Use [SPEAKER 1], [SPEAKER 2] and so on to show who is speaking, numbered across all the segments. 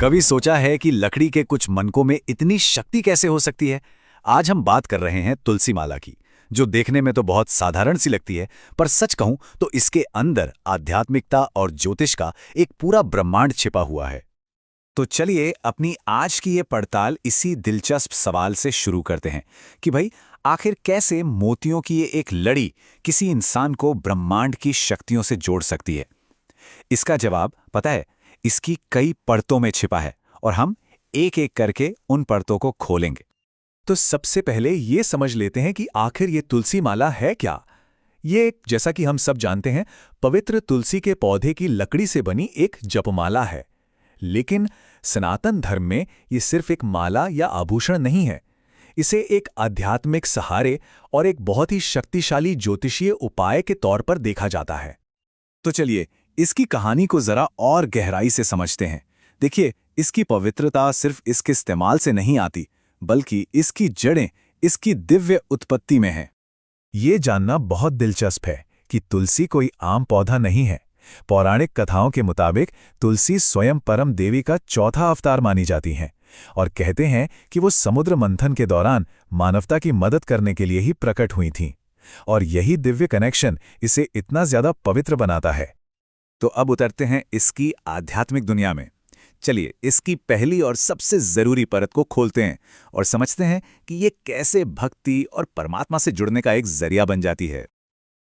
[SPEAKER 1] कभी सोचा है कि लकड़ी के कुछ मनकों में इतनी शक्ति कैसे हो सकती है? आज हम बात कर रहे हैं तुलसी माला की, जो देखने में तो बहुत साधारण सी लगती है, पर सच कहूं तो इसके अंदर आध्यात्मिकता और ज्योतिष का एक पूरा ब्रह्मांड छिपा हुआ है। तो चलिए अपनी आज की ये पड़ताल इसी दिलचस्प सवाल से शुरू करते हैं कि भाई आखिर कैसे मोतियों की ये एक लड़ी किसी इंसान को ब्रह्मांड की शक्तियों से जोड़ सकती है। इसका जवाब पता है, इसकी कई परतों में छिपा है और हम एक एक करके उन परतों को खोलेंगे।
[SPEAKER 2] तो सबसे पहले ये समझ लेते हैं कि आखिर ये तुलसी माला है क्या। ये जैसा कि हम सब जानते हैं, पवित्र तुलसी के पौधे की लकड़ी से बनी एक जपमाला है। लेकिन सनातन धर्म में ये सिर्फ एक माला या आभूषण नहीं है। इसे एक आध्यात्मिक सहारे और एक बहुत ही शक्तिशाली ज्योतिषीय उपाय के तौर पर देखा जाता है।
[SPEAKER 1] तो चलिए इसकी कहानी को जरा और गहराई से समझते हैं। देखिए, इसकी पवित्रता सिर्फ इसके इस्तेमाल से नहीं आती, बल्कि इसकी जड़ें इसकी दिव्य उत्पत्ति में हैं।
[SPEAKER 2] ये जानना बहुत दिलचस्प है कि तुलसी कोई आम पौधा नहीं है। पौराणिक कथाओं के मुताबिक तुलसी स्वयं परम देवी का चौथा अवतार मानी जाती हैं और कहते हैं कि वो समुद्र मंथन के दौरान मानवता की मदद करने के लिए ही प्रकट हुई थीं। और यही दिव्य कनेक्शन इसे इतना ज्यादा पवित्र बनाता है।
[SPEAKER 1] तो अब उतरते हैं इसकी आध्यात्मिक दुनिया में। चलिए इसकी पहली और सबसे जरूरी परत को खोलते हैं और समझते हैं कि ये कैसे भक्ति और परमात्मा से जुड़ने का एक जरिया बन जाती है।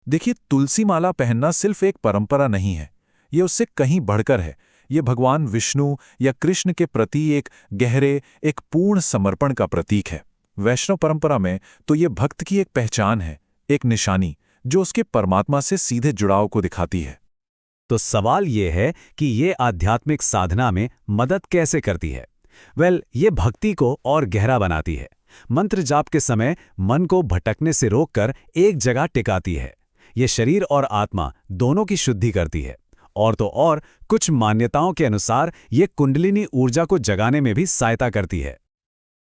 [SPEAKER 2] देखिए, तुलसी माला पहनना सिर्फ एक परंपरा नहीं है, ये उससे कहीं बढ़कर है। ये भगवान विष्णु या कृष्ण के प्रति एक गहरे, एक पूर्ण समर्पण का प्रतीक है। वैष्णव परंपरा में तो ये भक्त की एक पहचान है, एक निशानी जो उसके परमात्मा से सीधे जुड़ाव को दिखाती है।
[SPEAKER 1] तो सवाल ये है कि ये आध्यात्मिक साधना में मदद कैसे करती है। ये भक्ति को और गहरा बनाती है। मंत्र जाप के समय मन को भटकने से रोककर एक जगह टिकाती है। ये शरीर और आत्मा दोनों की शुद्धि करती है। और तो और कुछ मान्यताओं के अनुसार ये कुंडलिनी ऊर्जा को जगाने में भी सहायता करती है।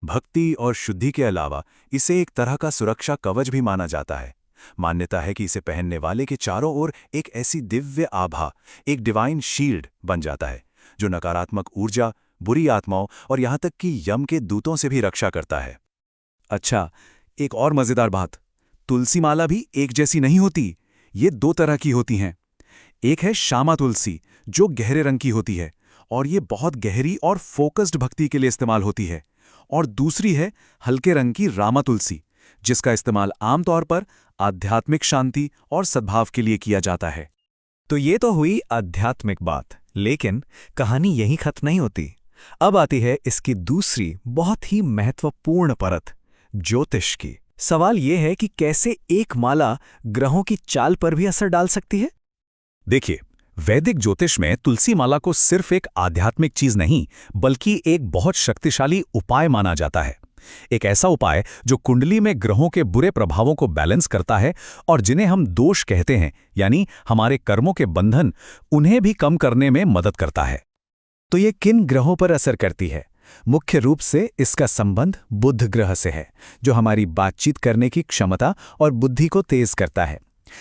[SPEAKER 1] भक्ति और शुद्धि के अलावा इसे एक तरह का सुरक्षा कवच भी माना जाता है। मान्यता है कि इसे पहनने वाले के चारों ओर एक ऐसी दिव्य आभा, एक डिवाइन शील्ड बन जाता है, जो नकारात्मक ऊर्जा, बुरी आत्माओं और यहां तक कि यम के दूतों से भी रक्षा करता है। अच्छा, एक और मजेदार बात, तुलसी माला भी एक जैसी नहीं होती। ये दो तरह की होती हैं। एक है श्यामा तुलसी, जो गहरे रंग की होती है और ये बहुत गहरी और फोकस्ड भक्ति के लिए इस्तेमाल होती है। और दूसरी है हल्के रंग की रामा तुलसी, जिसका इस्तेमाल आमतौर पर आध्यात्मिक शांति और सद्भाव के लिए किया जाता है।
[SPEAKER 3] तो ये तो हुई आध्यात्मिक बात, लेकिन कहानी यहीं खत्म नहीं होती। अब आती है इसकी दूसरी बहुत ही महत्वपूर्ण परत, ज्योतिष की। सवाल ये है कि कैसे एक माला ग्रहों की चाल पर भी असर डाल सकती है।
[SPEAKER 1] देखिए, वैदिक ज्योतिष में तुलसी माला को सिर्फ एक आध्यात्मिक चीज नहीं, बल्कि एक बहुत शक्तिशाली उपाय माना जाता है। एक ऐसा उपाय जो कुंडली में ग्रहों के बुरे प्रभावों को बैलेंस करता है और जिन्हें हम दोष कहते हैं, यानी हमारे कर्मों के बंधन, उन्हें भी कम करने में मदद करता है।
[SPEAKER 3] तो ये किन ग्रहों पर असर करती है? मुख्य रूप से इसका संबंध बुध ग्रह से है, जो हमारी बातचीत करने की क्षमता और बुद्धि को तेज करता है।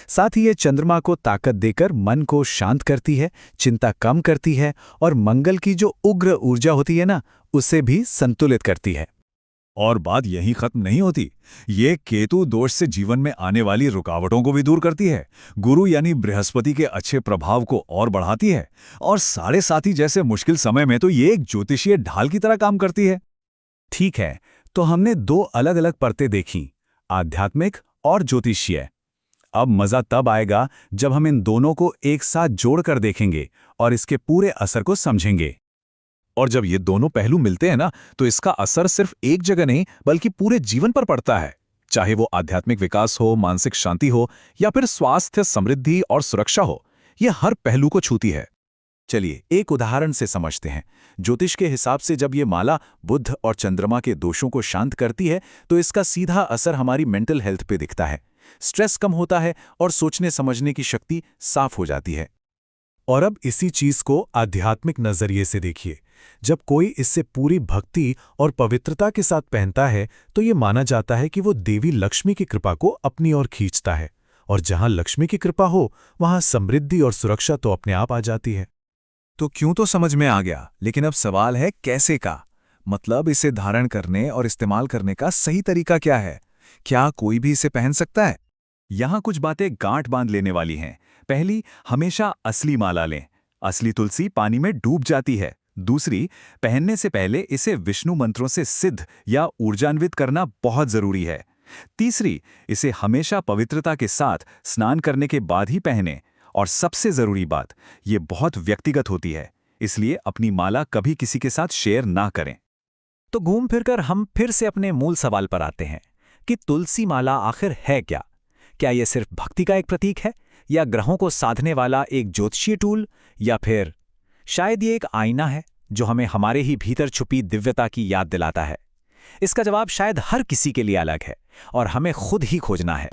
[SPEAKER 3] साथ ही ये चंद्रमा को ताकत देकर मन को शांत करती है, चिंता कम करती है और मंगल की जो उग्र ऊर्जा होती है ना, उसे भी संतुलित करती है।
[SPEAKER 1] और बात यहीं खत्म नहीं होती। ये केतु दोष से जीवन में आने वाली रुकावटों को भी दूर करती है। गुरु यानी बृहस्पति के अच्छे प्रभाव को और बढ़ाती है। और साढ़े साथी जैसे मुश्किल समय में तो ये एक ज्योतिषीय ढाल की तरह काम करती है। ठीक है, तो हमने दो अलग अलग परतें देखीं, आध्यात्मिक और ज्योतिषीय। अब मजा तब आएगा जब हम इन दोनों को एक साथ जोड़कर देखेंगे और इसके पूरे असर को समझेंगे।
[SPEAKER 2] और जब ये दोनों पहलू मिलते हैं ना, तो इसका असर सिर्फ एक जगह नहीं बल्कि पूरे जीवन पर पड़ता है। चाहे वो आध्यात्मिक विकास हो, मानसिक शांति हो या फिर स्वास्थ्य, समृद्धि और सुरक्षा हो, ये हर पहलू को छूती है।
[SPEAKER 1] चलिए एक उदाहरण से समझते हैं। ज्योतिष के हिसाब से जब ये माला बुध और चंद्रमा के दोषों को शांत करती है, तो इसका सीधा असर हमारी मेंटल हेल्थ पे दिखता है। स्ट्रेस कम होता है और सोचने समझने की शक्ति साफ हो जाती है।
[SPEAKER 2] और अब इसी चीज को आध्यात्मिक नजरिए से देखिए। जब कोई इससे पूरी भक्ति और पवित्रता के साथ पहनता है, तो ये माना जाता है कि वो देवी लक्ष्मी की कृपा को अपनी ओर खींचता है। और जहां लक्ष्मी की कृपा हो, वहां समृद्धि और सुरक्षा तो अपने आप आ जाती है।
[SPEAKER 3] तो क्यों तो समझ में आ गया, लेकिन अब सवाल है कैसे का। मतलब इसे धारण करने और इस्तेमाल करने का सही तरीका क्या है? क्या कोई भी इसे पहन सकता है?
[SPEAKER 2] यहाँ कुछ बातें गांठ बांध लेने वाली हैं। पहली, हमेशा असली माला लें। असली तुलसी पानी में डूब जाती है। दूसरी, पहनने से पहले इसे विष्णु मंत्रों से सिद्ध या ऊर्जान्वित करना बहुत जरूरी है। तीसरी, इसे हमेशा पवित्रता के साथ स्नान करने के बाद ही पहनें। और सबसे जरूरी बात, ये बहुत व्यक्तिगत होती है, इसलिए अपनी माला कभी किसी के साथ शेयर ना करें।
[SPEAKER 1] तो घूम फिरकर हम फिर से अपने मूल सवाल पर आते हैं कि तुलसी माला आखिर है क्या? क्या यह सिर्फ भक्ति का एक प्रतीक है, या ग्रहों को साधने वाला एक ज्योतिषीय टूल, या फिर शायद ये एक आईना है जो हमें हमारे ही भीतर छुपी दिव्यता की याद दिलाता है? इसका जवाब शायद हर किसी के लिए अलग है और हमें खुद ही खोजना है।